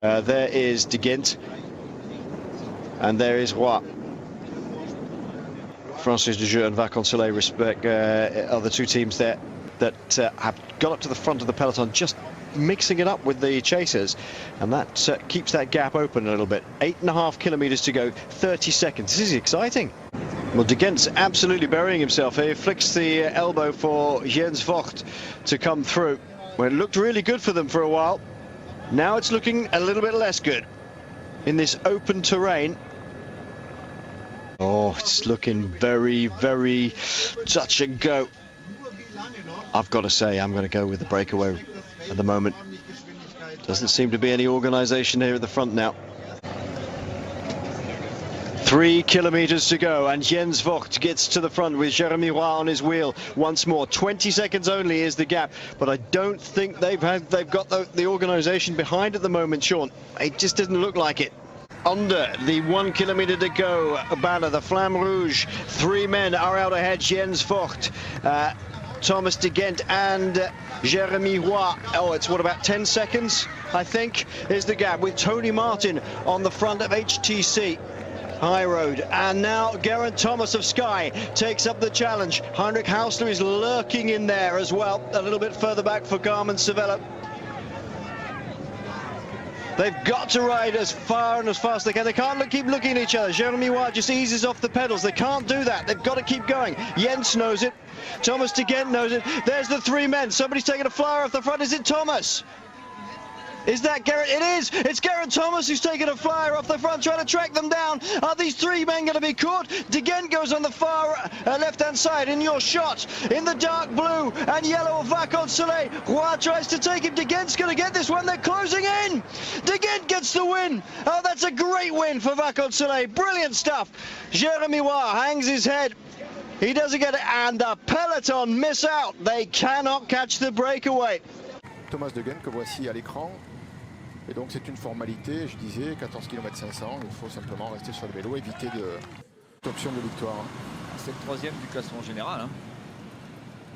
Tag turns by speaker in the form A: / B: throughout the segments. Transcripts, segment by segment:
A: There is De Gendt, and there is Roy. Francis de Gendt and Vacansoleil respect are the two teams there that have got up to the front of the peloton, just mixing it up with the chasers, and that keeps that gap open a little bit. 8.5 kilometers to go, 30 seconds. This is exciting. Well, De Gendt's absolutely burying himself here. He flicks the elbow for Jens Vogt to come through. Well, it looked really good for them for a while. Now it's looking a little bit less good in this open terrain. Oh, it's looking very, very touch and go. I've got to say, I'm going to go with the Breakaway at the moment. Doesn't seem to be any organisation here at the front now. 3 kilometers to go, and Jens Vogt gets to the front with Jeremy Roy on his wheel once more. 20 seconds only is the gap, but I don't think they've got the organisation behind at the moment, Sean. It just doesn't look like it. Under the 1 kilometer to go banner, the Flamme Rouge, 3 men are out ahead. Jens Vogt, Thomas De Gendt and Jeremy Roy. Oh, it's what, about 10 seconds, I think, is the gap, with Tony Martin on the front of HTC High Road. And now Geraint Thomas of Sky takes up the challenge. Heinrich Hausler is lurking in there as well, a little bit further back for Carmen Sevilla. They've got to ride as far and as fast as they can. They can't keep looking at each other. Jeremy Roy just eases off the pedals. They can't do that. They've got to keep going. Jens knows it. Thomas De Gendt knows it. There's the 3 men. Somebody's taking a flyer off the front. Is it Thomas? Is that Geraint? It is! It's Geraint Thomas who's taking a flyer off the front, trying to track them down. Are these 3 men going to be caught? De Gendt goes on the far left-hand side in your shot, in the dark blue and yellow of Vacansoleil. Roy tries to take him. De Gendt's going to get this one. They're closing in. De Gendt gets the win. Oh, that's a great win for Vacansoleil. Brilliant stuff. Jeremy Roy hangs his head. He doesn't get it, and the peloton miss out. They cannot catch the Breakaway.
B: Thomas De Gendt que voici à l'écran. Et donc c'est une formalité, je disais, 14 km 500, il faut simplement rester sur le vélo, éviter d'option de victoire.
C: C'est le 3e du classement général. Hein.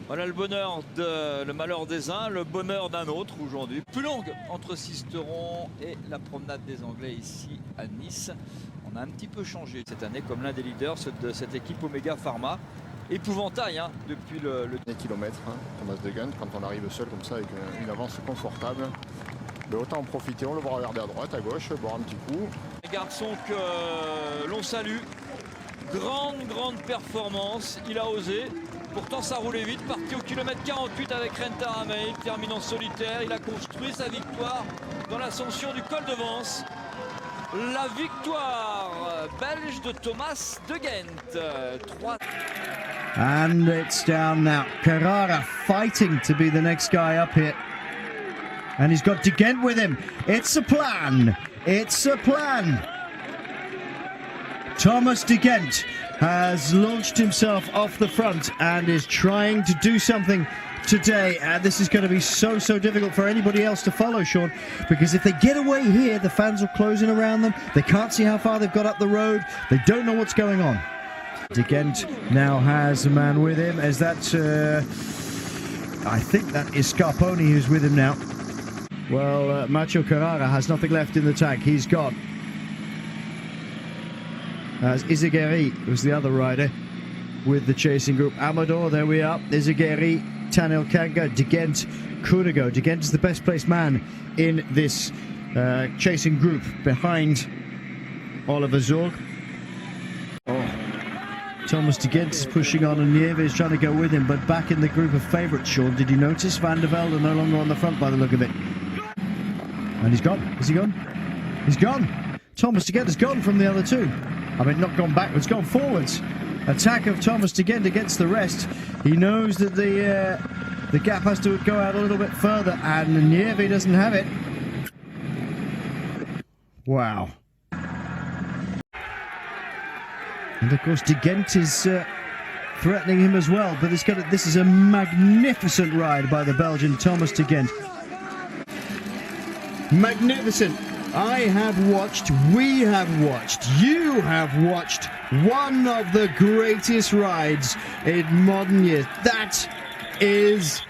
C: Voilà le malheur des uns, le bonheur d'un autre aujourd'hui. Plus longue entre Sisteron et la promenade des Anglais ici à Nice. On a un petit peu changé cette année comme l'un des leaders de cette équipe Omega Pharma. Épouvantail hein, depuis le...
B: kilomètres, hein, Thomas De Gendt, quand on arrive seul comme ça avec une avance confortable. Mais autant en profiter, on le voit regarder à droite, à gauche, boire un petit coup.
C: Les garçons que l'on salue, grande performance, il a osé. Pourtant ça roulait vite, parti au kilomètre 48 avec Renta Ramey, terminant solitaire. Il a construit sa victoire dans l'ascension du col de Vence. La victoire belge de Thomas De Gendt. 3.
D: And it's down now. Carrara fighting to be the next guy up here. And he's got De Gendt with him. It's a plan. It's a plan. Thomas De Gendt has launched himself off the front and is trying to do something today. And this is going to be so difficult for anybody else to follow, Sean, because if they get away here, the fans are closing around them. They can't see how far they've got up the road. They don't know what's going on. De Gendt now has a man with him. Is that, I think that is Scarponi who's with him now. Well, Macho Carrara has nothing left in the tank. He's gone. As Izagirre was the other rider with the chasing group. Amador, there we are. Izagirre, Tanel Kanga, De Gendt, Kudigo. De Gendt is the best placed man in this chasing group behind Oliver Zorg. Oh. Thomas De Gendt is pushing on and Nieve is trying to go with him, but back in the group of favourites, Sean. Did you notice Van der Velde no longer on the front by the look of it? And he's gone. Is he gone? He's gone. Thomas De Gendt has gone from the other two. I mean, not gone backwards, gone forwards. Attack of Thomas De Gendt against the rest. He knows that the gap has to go out a little bit further, and Nieve doesn't have it. Wow. And of course, De Gendt is threatening him as well, but this is a magnificent ride by the Belgian Thomas De Gendt. Magnificent. I have watched, we have watched, you have watched one of the greatest rides in modern years. That is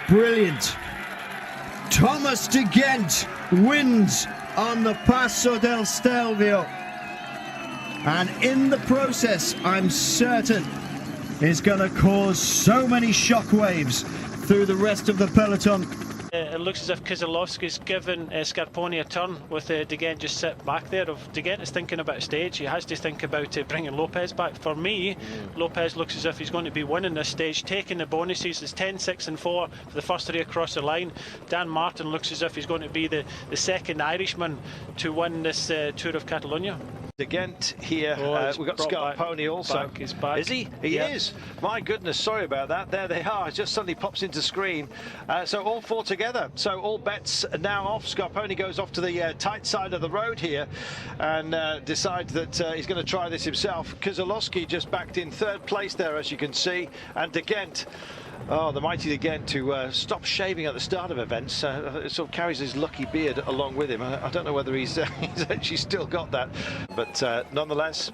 D: brilliant. Thomas De Gendt wins on the Passo del Stelvio. And in the process, I'm certain, is going to cause so many shockwaves through the rest of the peloton.
E: It looks as if Keselowski's given Scarponi a turn with De Gendt just sit back there. If De Gendt is thinking about a stage, he has to think about bringing Lopez back. For me, Lopez looks as if he's going to be winning this stage, taking the bonuses. It's 10, 6 and 4 for the first three across the line. Dan Martin looks as if he's going to be the second Irishman to win this Tour of Catalonia.
F: De Gendt here. We've got Scarponi also.
E: He's back.
F: Is he? He is. My goodness, sorry about that. There they are. It just suddenly pops into screen. So all four together. So all bets are now off. Scarponi goes off to the tight side of the road here and decides that he's going to try this himself. Keselowski just backed in third place there, as you can see. And De Gendt, oh, the mighty De Gendt, to stop shaving at the start of events. Sort of carries his lucky beard along with him. I don't know whether he's actually still got that. But nonetheless,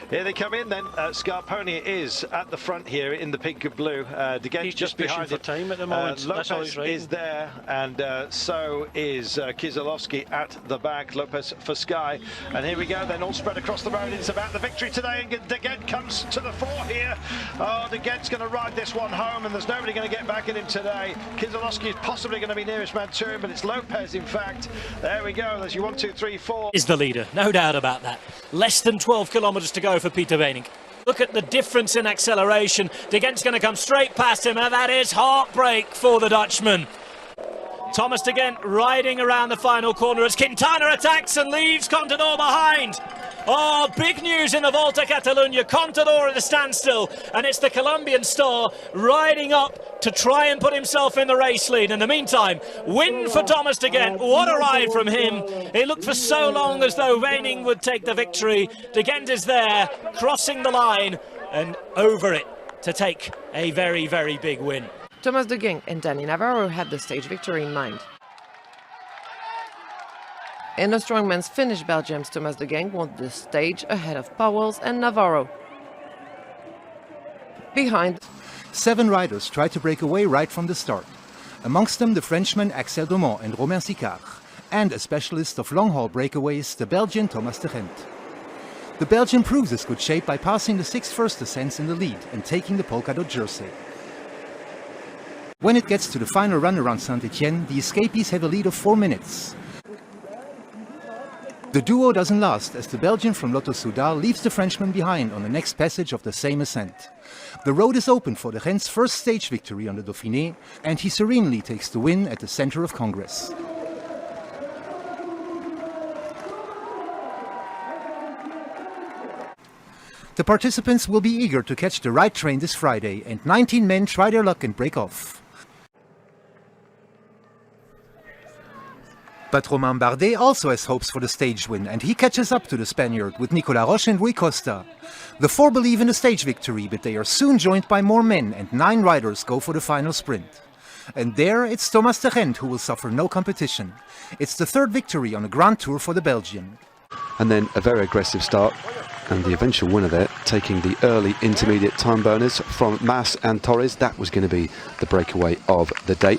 F: here they come in then. Scarponi is at the front here in the pink and blue. De Gendt
E: he's
F: just behind
E: for time at the moment.
F: Lopez is there, and so is Keselowski at the back. Lopez for Sky. And here we go then, all spread across the road. It's about the victory today, and De Gendt comes to the fore here. Oh, De Gent's going to ride this one home, and there's nobody going to get back at him today. Keselowski is possibly going to be nearest man to him, but it's Lopez, in fact. There we go. There's your 1, 2, 3, 4.
G: Is the leader, no doubt about that. Less than 12 kilometres to go for Peter Weening. Look at the difference in acceleration. De Gent's going to come straight past him, and that is heartbreak for the Dutchman. Thomas De Gendt riding around the final corner as Quintana attacks and leaves Contador behind. Oh, big news in the Volta Catalunya. Contador at a standstill, and it's the Colombian star riding up to try and put himself in the race lead. In the meantime, win for Thomas De Gendt. What a ride from him. It looked for so long as though Weening would take the victory. De Gendt is there, crossing the line and over it to take a very, very big win.
H: Thomas De Gendt and Danny Navarro had the stage victory in mind. In the strongman's finish, Belgium's Thomas De Gendt won the stage ahead of Powells and Navarro. Behind,
I: 7 riders tried to break away right from the start. Amongst them the Frenchmen Axel Domont and Romain Sicard, and a specialist of long-haul breakaways, the Belgian Thomas De Gendt. The Belgian proves his good shape by passing the 6 first ascents in the lead and taking the polka dot jersey. When it gets to the final run around Saint-Etienne, the escapees have a lead of 4 minutes. The duo doesn't last, as the Belgian from Lotto Soudal leaves the Frenchman behind on the next passage of the same ascent. The road is open for De Gendt's first stage victory on the Dauphiné, and he serenely takes the win at the center of Congress. The participants will be eager to catch the right train this Friday, and 19 men try their luck and break off. But Romain Bardet also has hopes for the stage win, and he catches up to the Spaniard with Nicolas Roche and Rui Costa. The 4 believe in a stage victory, but they are soon joined by more men, and 9 riders go for the final sprint. And there it's Thomas De Gendt who will suffer no competition. It's the 3rd victory on a Grand Tour for the Belgian.
J: And then a very aggressive start, and the eventual winner there, taking the early intermediate time burners from Mas and Torres. That was going to be the breakaway of the day.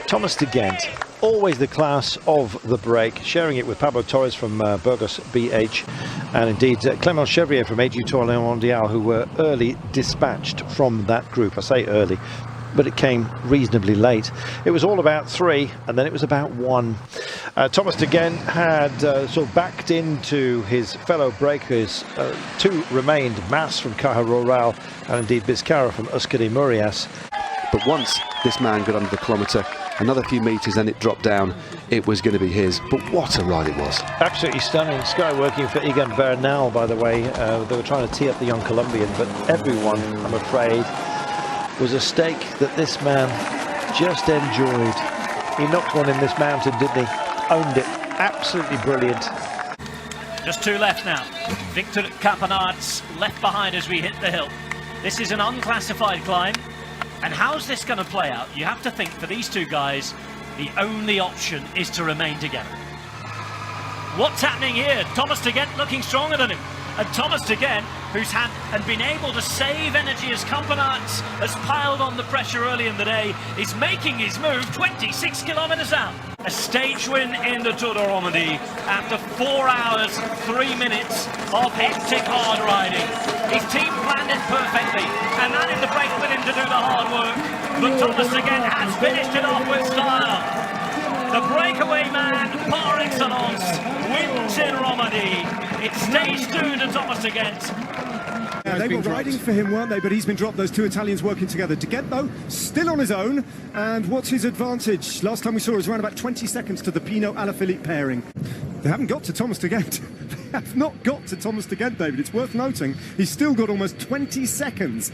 F: Thomas De Gendt, always the class of the break, sharing it with Pablo Torres from Burgos BH, and indeed Clément Chevrier from AG Tour Le Mondial, who were early dispatched from that group. I say early, but it came reasonably late. It was all about 3, and then it was about 1. Thomas De Gendt had sort of backed into his fellow breakers. 2 remained, Mas from Caja Rural and indeed Vizcarra from Euskadi Murias.
J: But once this man got under the kilometre, another few metres and it dropped down, it was going to be his. But what a ride it was.
F: Absolutely stunning. Sky working for Egan Bernal, by the way. They were trying to tee up the young Colombian, but everyone, I'm afraid, was a stake that this man just enjoyed. He knocked one in this mountain, didn't he? Owned it. Absolutely brilliant.
G: Just 2 left now. Victor Campenaerts left behind as we hit the hill. This is an unclassified climb. And how's this going to play out? You have to think for these 2 guys, the only option is to remain together. What's happening here? Thomas De Gendt looking stronger than him. And Thomas De Gendt, who's had and been able to save energy as Campenaerts has piled on the pressure early in the day, is making his move 26 kilometres out. A stage win in the Tour de Romandie after 4 hours, 3 minutes of hectic hard riding. His team planned it perfectly, and that is the break with him to do the hard work. But Thomas De Gendt has finished it off with style. The breakaway man par excellence wins in Romandie. It's stage 2 to Thomas De Gendt.
K: Yeah, they were riding for him, weren't they? But he's been dropped. Those two Italians working together. De Gendt, though, still on his own. And what's his advantage? Last time we saw it was around about 20 seconds to the Pinot-Alaphilippe pairing. They haven't got to Thomas De Gendt. They have not got to Thomas De Gendt, David. It's worth noting. He's still got almost 20 seconds.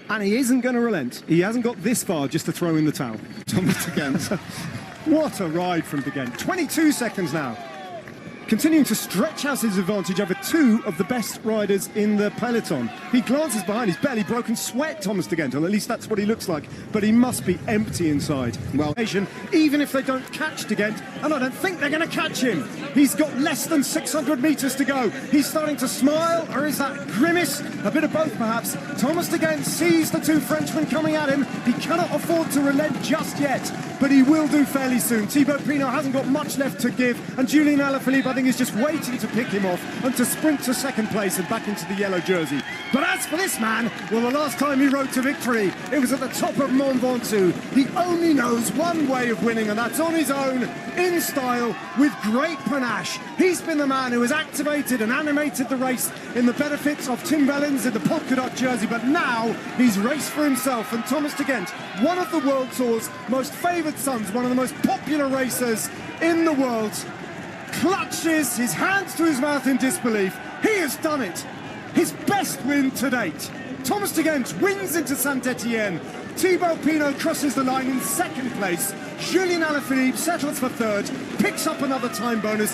K: And he isn't going to relent. He hasn't got this far just to throw in the towel. Thomas De Gendt. What a ride from De Gendt. 22 seconds now. Continuing to stretch out his advantage over two of the best riders in the peloton. He glances behind, he's barely broken sweat, Thomas De Gendt, or at least that's what he looks like, but he must be empty inside. Well, even if they don't catch De Gendt, and I don't think they're going to catch him, he's got less than 600 metres to go. He's starting to smile, or is that grimace? A bit of both, perhaps. Thomas De Gendt sees the two Frenchmen coming at him. He cannot afford to relent just yet, but he will do fairly soon. Thibaut Pinot hasn't got much left to give, and Julian Alaphilippe, I think, is just waiting to pick him off and to sprint to second place and back into the yellow jersey. But as for this man, well, the last time he rode to victory, it was at the top of Mont Ventoux. He only knows one way of winning, and that's on his own, in style, with great panache. He's been the man who has activated and animated the race in the benefits of Tim Bellens in the polka dot jersey, but now he's raced for himself, and Thomas De Gendt, one of the World Tour's most favoured sons, one of the most popular racers in the world, clutches his hands to his mouth in disbelief. He has done it. His best win to date. Thomas De Gendt wins into Saint-Etienne. Thibaut Pinot crosses the line in second place. Julian Alaphilippe settles for third, picks up another time bonus.